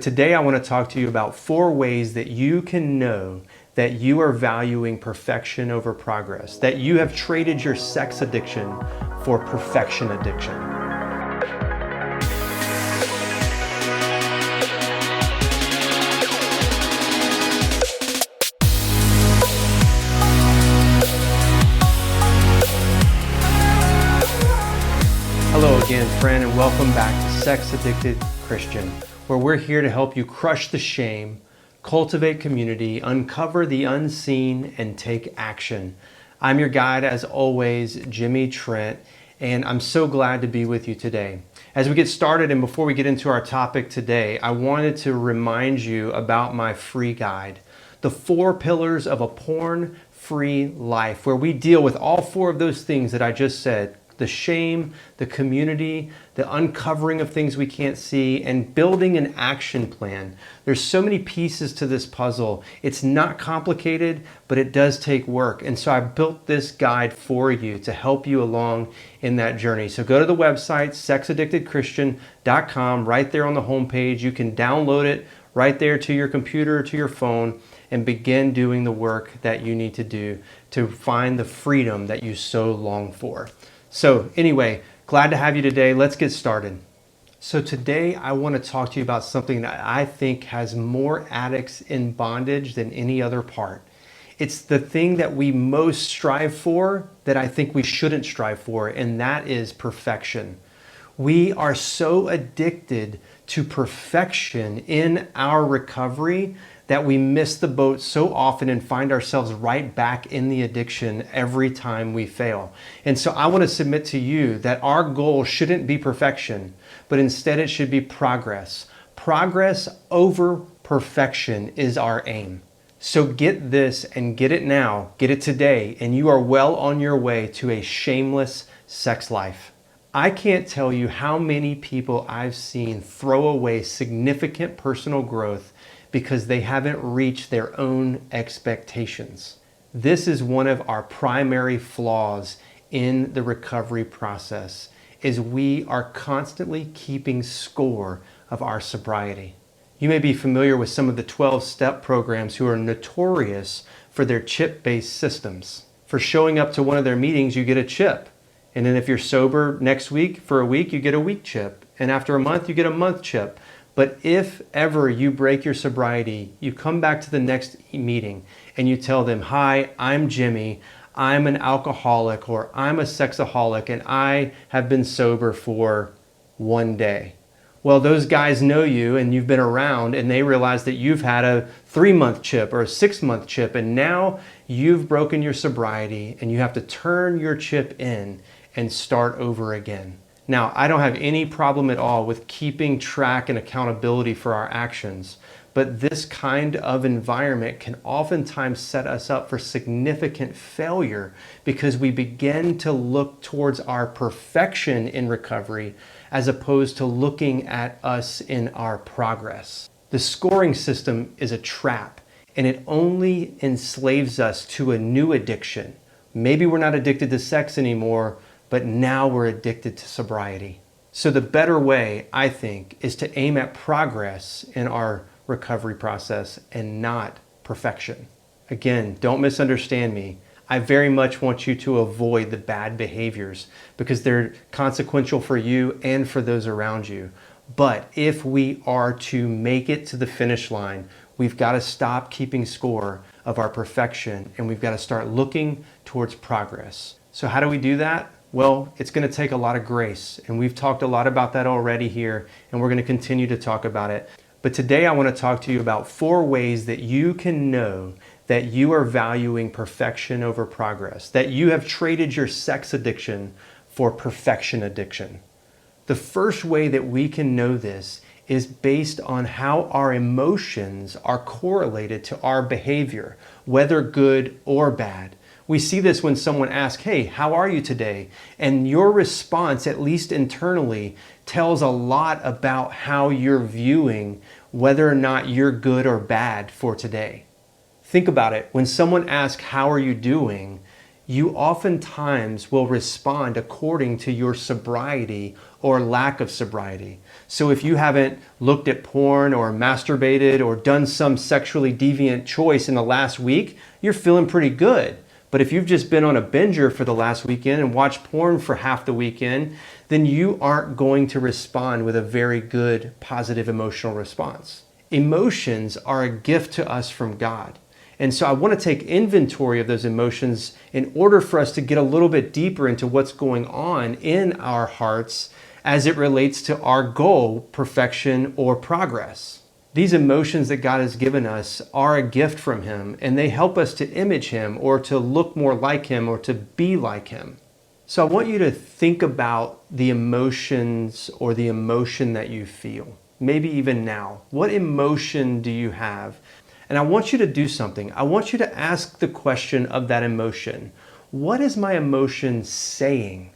Today I want to talk to you about 4 ways that you can know that you are valuing perfection over progress, that you have traded your sex addiction for perfection addiction. Hello again, friend, and welcome back to Sex Addicted Christian, where we're here to help you crush the shame, cultivate community, uncover the unseen, and take action. I'm your guide, as always, Jimmy Trent, and I'm so glad to be with you today. As we get started and before we get into our topic today, I wanted to remind you about my free guide, The 4 Pillars of a Porn-Free Life, where we deal with all 4 of those things that I just said: the shame, the community, the uncovering of things we can't see, and building an action plan. There's so many pieces to this puzzle. It's not complicated, but it does take work. And so I built this guide for you to help you along in that journey. So go to the website, sexaddictedchristian.com. Right there on the homepage, you can download it right there to your computer or to your phone and begin doing the work that you need to do to find the freedom that you so long for. So anyway, glad to have you today. Let's get started. So today I want to talk to you about something that I think has more addicts in bondage than any other part. It's the thing that we most strive for that I think we shouldn't strive for, and that is perfection. We are so addicted to perfection in our recovery that we miss the boat so often and find ourselves right back in the addiction every time we fail. And so I want to submit to you that our goal shouldn't be perfection, but instead it should be progress. Progress over perfection is our aim. So get this and get it now, get it today, and you are well on your way to a shameless sex life. I can't tell you how many people I've seen throw away significant personal growth because they haven't reached their own expectations. This is one of our primary flaws in the recovery process, is we are constantly keeping score of our sobriety. You may be familiar with some of the 12-step programs who are notorious for their chip-based systems. For showing up to one of their meetings, you get a chip. And then if you're sober next week, for a week, you get a week chip. And after a month, you get a month chip. But if ever you break your sobriety, you come back to the next meeting and you tell them, "Hi, I'm Jimmy. I'm an alcoholic," or "I'm a sexaholic and I have been sober for 1 day." Well, those guys know you and you've been around, and they realize that you've had a 3-month chip or a 6-month chip, and now you've broken your sobriety and you have to turn your chip in and start over again. Now, I don't have any problem at all with keeping track and accountability for our actions, but this kind of environment can oftentimes set us up for significant failure because we begin to look towards our perfection in recovery as opposed to looking at us in our progress. The scoring system is a trap, and it only enslaves us to a new addiction. Maybe we're not addicted to sex anymore, but now we're addicted to sobriety. So the better way, I think, is to aim at progress in our recovery process and not perfection. Again, don't misunderstand me. I very much want you to avoid the bad behaviors because they're consequential for you and for those around you. But if we are to make it to the finish line, we've got to stop keeping score of our perfection and we've got to start looking towards progress. So how do we do that? Well, it's going to take a lot of grace, and we've talked a lot about that already here, and we're going to continue to talk about it. But today I want to talk to you about 4 ways that you can know that you are valuing perfection over progress, that you have traded your sex addiction for perfection addiction. The first way that we can know this is based on how our emotions are correlated to our behavior, whether good or bad. We see this when someone asks, "Hey, how are you today?" And your response, at least internally, tells a lot about how you're viewing whether or not you're good or bad for today. Think about it. When someone asks, "How are you doing?" you oftentimes will respond according to your sobriety or lack of sobriety. So if you haven't looked at porn or masturbated or done some sexually deviant choice in the last week, you're feeling pretty good. But if you've just been on a binger for the last weekend and watched porn for half the weekend, then you aren't going to respond with a very good, positive emotional response. Emotions are a gift to us from God. And so I want to take inventory of those emotions in order for us to get a little bit deeper into what's going on in our hearts as it relates to our goal, perfection, or progress. These emotions that God has given us are a gift from Him, and they help us to image Him or to look more like Him or to be like Him. So I want you to think about the emotions or the emotion that you feel. Maybe even now. What emotion do you have? And I want you to do something. I want you to ask the question of that emotion. What is my emotion saying?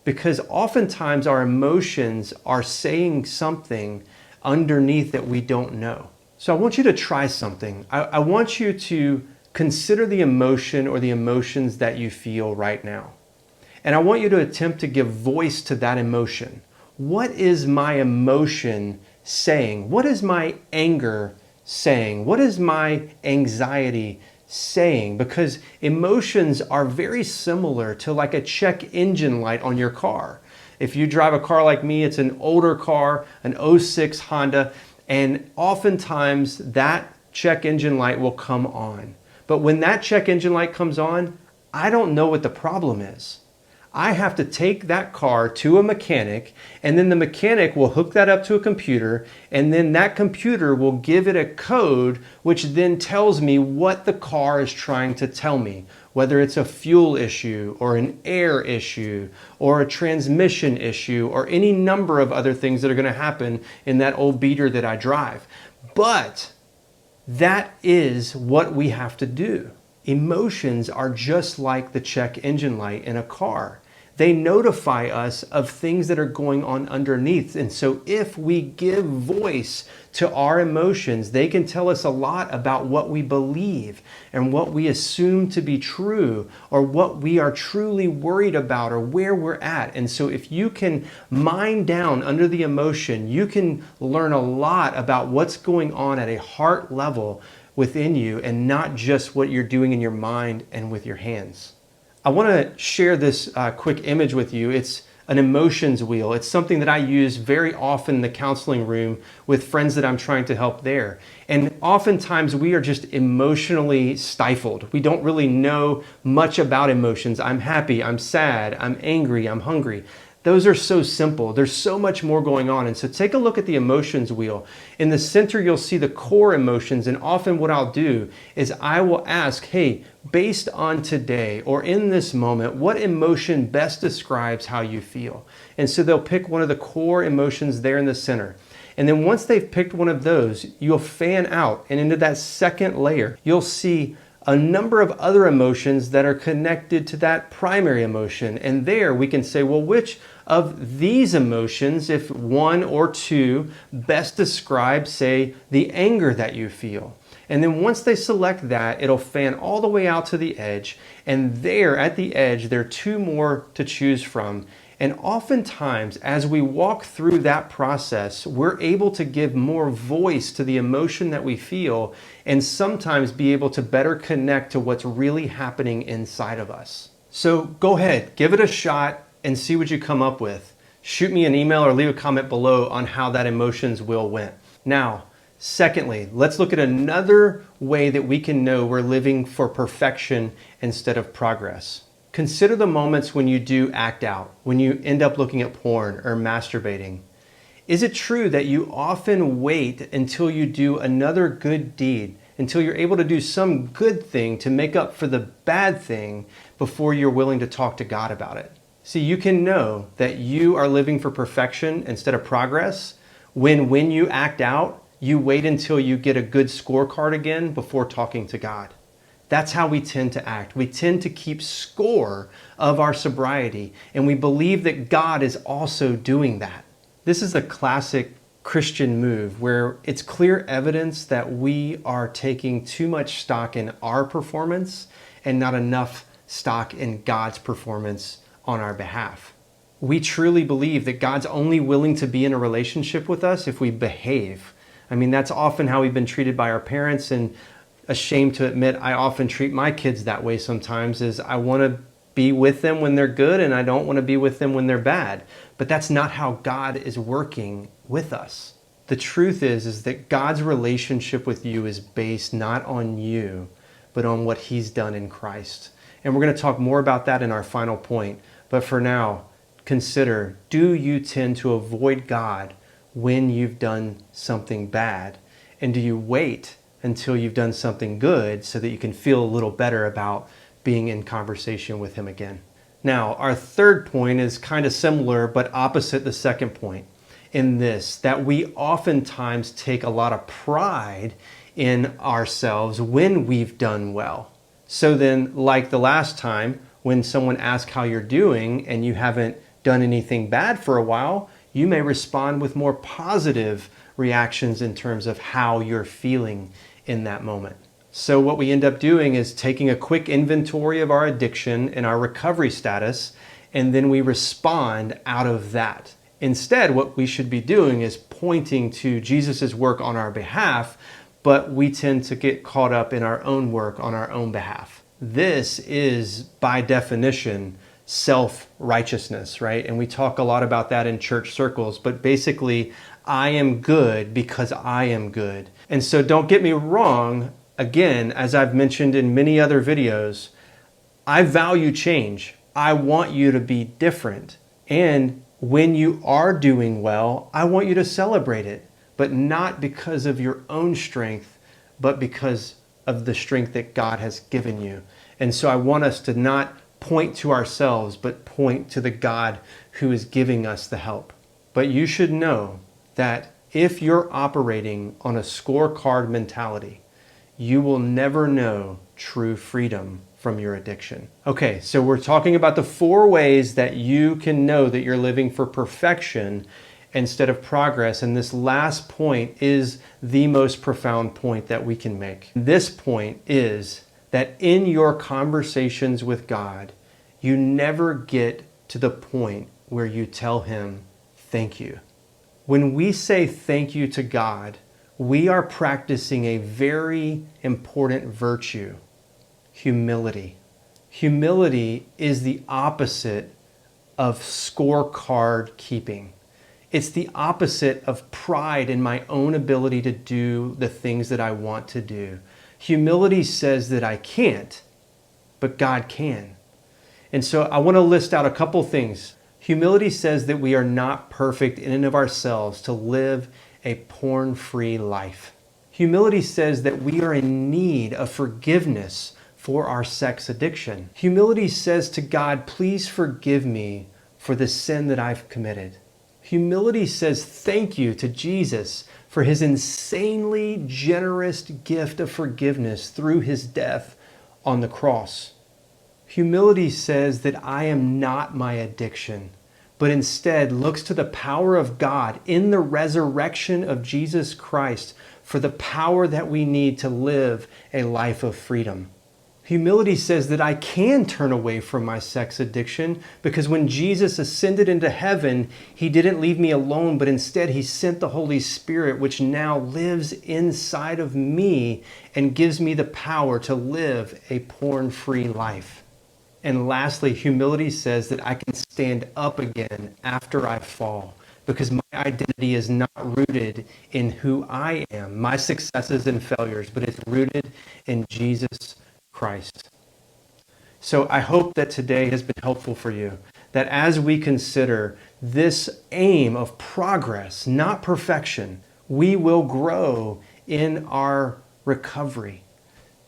Because oftentimes our emotions are saying something underneath that we don't know. So I want you to try something. I want you to consider the emotion or the emotions that you feel right now. And I want you to attempt to give voice to that emotion. What is my emotion saying? What is my anger saying? What is my anxiety saying? Because emotions are very similar to like a check engine light on your car. If you drive a car like me, it's an older car, an '06 Honda, and oftentimes that check engine light will come on. But when that check engine light comes on, I don't know what the problem is. I have to take that car to a mechanic, and then the mechanic will hook that up to a computer, and then that computer will give it a code which then tells me what the car is trying to tell me, whether it's a fuel issue or an air issue or a transmission issue or any number of other things that are going to happen in that old beater that I drive. But that is what we have to do. Emotions are just like the check engine light in a car. They notify us of things that are going on underneath. And so if we give voice to our emotions, they can tell us a lot about what we believe and what we assume to be true or what we are truly worried about or where we're at. And so if you can mine down under the emotion, you can learn a lot about what's going on at a heart level within you and not just what you're doing in your mind and with your hands. I want to share this quick image with you. It's an emotions wheel. It's something that I use very often in the counseling room with friends that I'm trying to help there. And oftentimes we are just emotionally stifled. We don't really know much about emotions. I'm happy, I'm sad, I'm angry, I'm hungry. Those are so simple. There's so much more going on. And so take a look at the emotions wheel. In the center, you'll see the core emotions. And often what I'll do is I will ask, hey, based on today or in this moment, what emotion best describes how you feel? And so they'll pick one of the core emotions there in the center. And then once they've picked one of those, you'll fan out and into that second layer, you'll see a number of other emotions that are connected to that primary emotion. And there we can say, well, which of these emotions, if one or two, best describe, say, the anger that you feel? And then once they select that, it'll fan all the way out to the edge. And there at the edge, there are two more to choose from. And oftentimes, as we walk through that process, we're able to give more voice to the emotion that we feel and sometimes be able to better connect to what's really happening inside of us. So go ahead, give it a shot and see what you come up with. Shoot me an email or leave a comment below on how that emotions wheel went. Now, secondly, let's look at another way that we can know we're living for perfection instead of progress. Consider the moments when you do act out, when you end up looking at porn or masturbating. Is it true that you often wait until you do another good deed, until you're able to do some good thing to make up for the bad thing before you're willing to talk to God about it? See, you can know that you are living for perfection instead of progress when you act out, you wait until you get a good scorecard again before talking to God. That's how we tend to act. We tend to keep score of our sobriety, and we believe that God is also doing that. This is a classic Christian move where it's clear evidence that we are taking too much stock in our performance and not enough stock in God's performance on our behalf. We truly believe that God's only willing to be in a relationship with us if we behave. I mean, that's often how we've been treated by our parents, and ashamed to admit, I often treat my kids that way sometimes, is I want to be with them when they're good and I don't want to be with them when they're bad. But that's not how God is working with us. The truth is that God's relationship with you is based not on you, but on what He's done in Christ. And we're going to talk more about that in our final point. But for now, consider, do you tend to avoid God when you've done something bad? And do you wait until you've done something good so that you can feel a little better about being in conversation with Him again? Now, our third point is kind of similar but opposite the second point, in this, that we oftentimes take a lot of pride in ourselves when we've done well. So then, like the last time, when someone asks how you're doing and you haven't done anything bad for a while, you may respond with more positive reactions in terms of how you're feeling in that moment. So what we end up doing is taking a quick inventory of our addiction and our recovery status, and then we respond out of that. Instead, what we should be doing is pointing to Jesus' work on our behalf, but we tend to get caught up in our own work on our own behalf. This is, by definition, self-righteousness, right? And we talk a lot about that in church circles, but basically, I am good because I am good. And so don't get me wrong, again, as I've mentioned in many other videos, I value change. I want you to be different. And when you are doing well, I want you to celebrate it, but not because of your own strength, but because of the strength that God has given you. And so I want us to not point to ourselves, but point to the God who is giving us the help. But you should know that if you're operating on a scorecard mentality, you will never know true freedom from your addiction. Okay, so we're talking about the 4 ways that you can know that you're living for perfection instead of progress. And this last point is the most profound point that we can make. This point is that in your conversations with God, you never get to the point where you tell Him, thank you. When we say thank you to God, we are practicing a very important virtue, humility. Humility is the opposite of scorecard keeping. It's the opposite of pride in my own ability to do the things that I want to do. Humility says that I can't, but God can. And so I want to list out a couple things. Humility says that we are not perfect in and of ourselves to live a porn-free life. Humility says that we are in need of forgiveness for our sex addiction. Humility says to God, please forgive me for the sin that I've committed. Humility says thank you to Jesus for His insanely generous gift of forgiveness through His death on the cross. Humility says that I am not my addiction, but instead looks to the power of God in the resurrection of Jesus Christ for the power that we need to live a life of freedom. Humility says that I can turn away from my sex addiction because when Jesus ascended into heaven, He didn't leave me alone, but instead He sent the Holy Spirit, which now lives inside of me and gives me the power to live a porn-free life. And lastly, humility says that I can stand up again after I fall because my identity is not rooted in who I am, my successes and failures, but it's rooted in Jesus Christ. So I hope that today has been helpful for you, that as we consider this aim of progress, not perfection, we will grow in our recovery.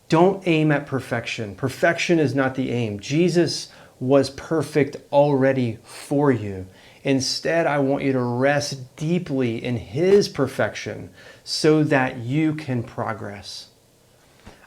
Don't aim at perfection. Perfection is not the aim. Jesus was perfect already for you. Instead, I want you to rest deeply in His perfection so that you can progress.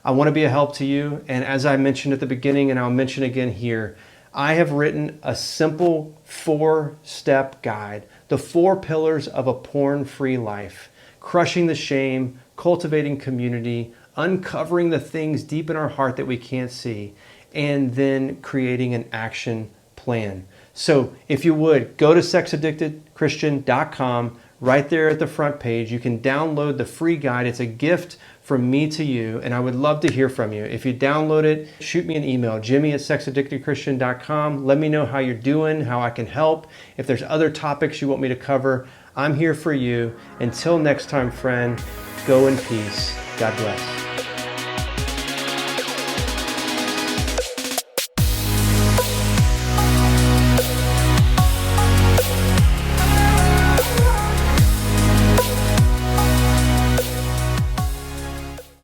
I want to be a help to you, and as I mentioned at the beginning, and I'll mention again here, I have written a simple 4-step guide, the 4 pillars of a porn-free life: crushing the shame, cultivating community, uncovering the things deep in our heart that we can't see, and then creating an action plan. So if you would, go to sexaddictedchristian.com. Right there at the front page, you can download the free guide. It's a gift from me to you, and I would love to hear from you. If you download it, shoot me an email, jimmy@sexaddictedchristian.com. Let me know how you're doing, how I can help. If there's other topics you want me to cover, I'm here for you. Until next time, friend, go in peace. God bless.